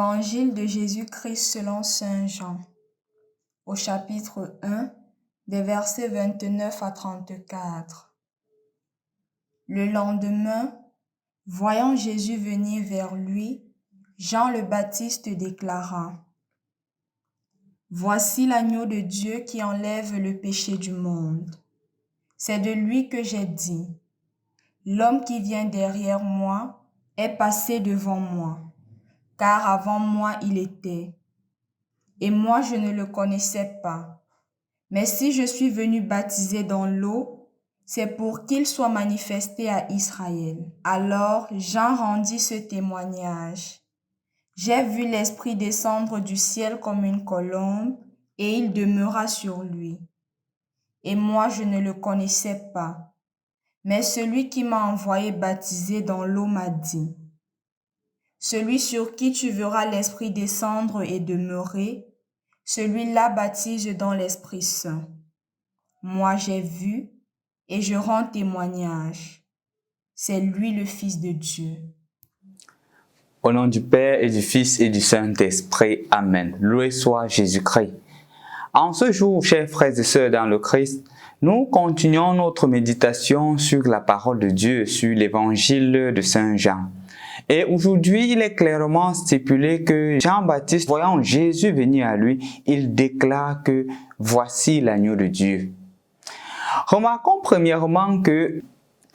Évangile de Jésus-Christ selon saint Jean, au chapitre 1, des versets 29 à 34. Le lendemain, voyant Jésus venir vers lui, Jean le Baptiste déclara: Voici l'agneau de Dieu qui enlève le péché du monde. C'est de lui que j'ai dit: L'homme qui vient derrière moi est passé devant moi, car avant moi il était. Et moi je ne le connaissais pas. Mais si je suis venu baptiser dans l'eau, c'est pour qu'il soit manifesté à Israël. Alors Jean rendit ce témoignage: J'ai vu l'Esprit descendre du ciel comme une colombe, et il demeura sur lui. Et moi je ne le connaissais pas. Mais celui qui m'a envoyé baptiser dans l'eau m'a dit: Celui sur qui tu verras l'Esprit descendre et demeurer, celui-là baptise dans l'Esprit Saint. Moi j'ai vu et je rends témoignage. C'est lui le Fils de Dieu. Au nom du Père et du Fils et du Saint-Esprit. Amen. Loué soit Jésus-Christ. En ce jour, chers frères et sœurs dans le Christ, nous continuons notre méditation sur la parole de Dieu, sur l'évangile de Saint Jean. Et aujourd'hui, il est clairement stipulé que Jean-Baptiste, voyant Jésus venir à lui, il déclare que voici l'agneau de Dieu. Remarquons premièrement que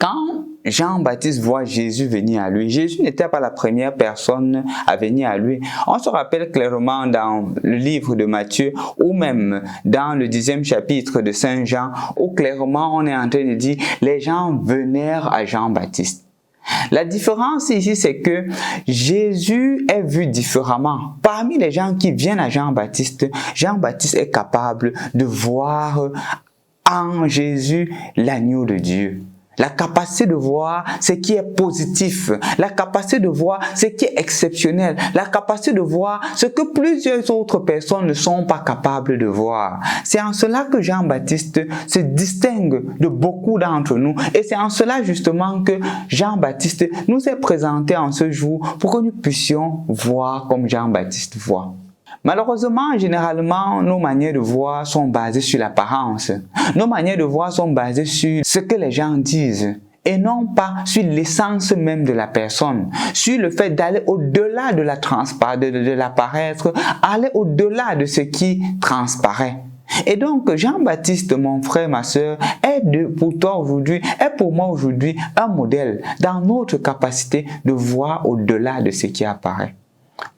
quand Jean-Baptiste voit Jésus venir à lui, Jésus n'était pas la première personne à venir à lui. On se rappelle clairement dans le livre de Matthieu ou même dans le 10e chapitre de Saint Jean où clairement on est en train de dire les gens venèrent à Jean-Baptiste. La différence ici, c'est que Jésus est vu différemment. Parmi les gens qui viennent à Jean-Baptiste, Jean-Baptiste est capable de voir en Jésus l'agneau de Dieu. La capacité de voir ce qui est positif, la capacité de voir ce qui est exceptionnel, la capacité de voir ce que plusieurs autres personnes ne sont pas capables de voir. C'est en cela que Jean-Baptiste se distingue de beaucoup d'entre nous. Et c'est en cela justement que Jean-Baptiste nous est présenté en ce jour pour que nous puissions voir comme Jean-Baptiste voit. Malheureusement, généralement, nos manières de voir sont basées sur l'apparence. Nos manières de voir sont basées sur ce que les gens disent et non pas sur l'essence même de la personne, sur le fait d'aller au-delà de la transparence, de l'apparaître, aller au-delà de ce qui transparaît. Et donc, Jean-Baptiste, mon frère, ma sœur, pour toi aujourd'hui, est pour moi aujourd'hui un modèle dans notre capacité de voir au-delà de ce qui apparaît.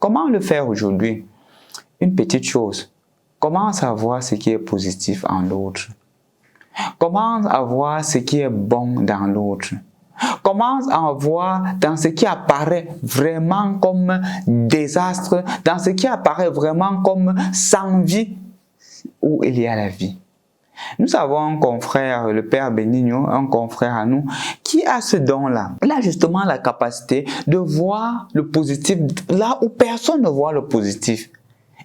Comment le faire aujourd'hui? Une petite chose, commence à voir ce qui est positif en l'autre. Commence à voir ce qui est bon dans l'autre. Commence à voir dans ce qui apparaît vraiment comme désastre, dans ce qui apparaît vraiment comme sans vie, où il y a la vie. Nous avons un confrère, le Père Benigno, un confrère à nous, qui a ce don-là. Il a justement la capacité de voir le positif là où personne ne voit le positif.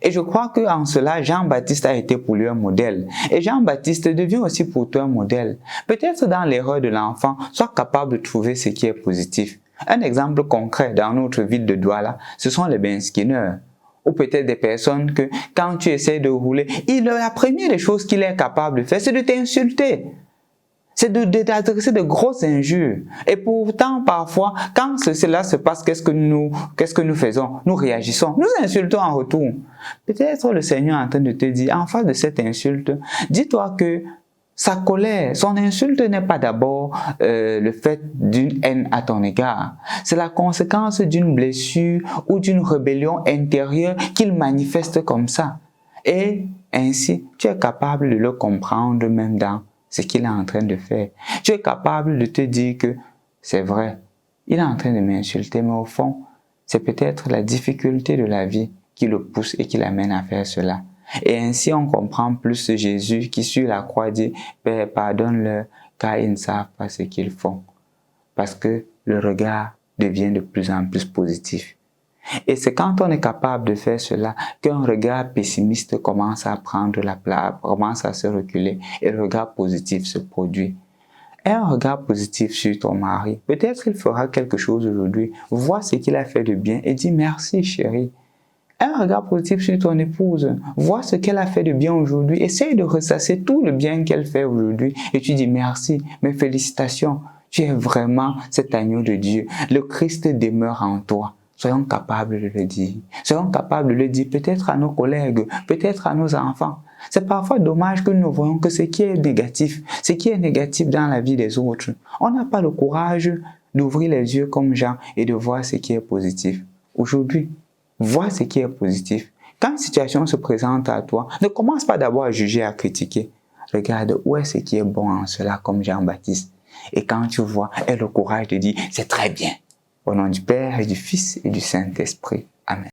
Et je crois qu'en cela, Jean-Baptiste a été pour lui un modèle. Et Jean-Baptiste devient aussi pour toi un modèle. Peut-être dans l'erreur de l'enfant, sois capable de trouver ce qui est positif. Un exemple concret dans notre ville de Douala, ce sont les benskinners. Ou peut-être des personnes que, quand tu essaies de rouler, la première des choses qu'il est capable de faire, c'est de t'insulter. C'est d'adresser de grosses injures. Et pourtant, parfois, quand cela se passe, qu'est-ce que nous faisons? Nous réagissons. Nous insultons en retour. Peut-être le Seigneur est en train de te dire, en face de cette insulte, dis-toi que sa colère, son insulte n'est pas d'abord le fait d'une haine à ton égard. C'est la conséquence d'une blessure ou d'une rébellion intérieure qu'il manifeste comme ça. Et ainsi, tu es capable de le comprendre même dans ce qu'il est en train de faire. Tu es capable de te dire que c'est vrai, il est en train de m'insulter, mais au fond, c'est peut-être la difficulté de la vie qui le pousse et qui l'amène à faire cela. Et ainsi, on comprend plus Jésus qui sur la croix dit « Père, pardonne-leur, car ils ne savent pas ce qu'ils font. » Parce que le regard devient de plus en plus positif. Et c'est quand on est capable de faire cela qu'un regard pessimiste commence à prendre la place, commence à se reculer et le regard positif se produit. Et un regard positif sur ton mari. Peut-être qu'il fera quelque chose aujourd'hui. Vois ce qu'il a fait de bien et dis merci chérie. un regard positif sur ton épouse. Vois ce qu'elle a fait de bien aujourd'hui. Essaye de ressasser tout le bien qu'elle fait aujourd'hui. Et tu dis merci, mes félicitations. Tu es vraiment cet agneau de Dieu. Le Christ demeure en toi. Soyons capables de le dire. Soyons capables de le dire peut-être à nos collègues, peut-être à nos enfants. C'est parfois dommage que nous voyons que ce qui est négatif dans la vie des autres, on n'a pas le courage d'ouvrir les yeux comme Jean et de voir ce qui est positif. Aujourd'hui, vois ce qui est positif. Quand une situation se présente à toi, ne commence pas d'abord à juger, à critiquer. Regarde où est ce qui est bon en cela comme Jean-Baptiste. Et quand tu vois, aie le courage de dire, c'est très bien. Au nom du Père et du Fils et du Saint-Esprit. Amen.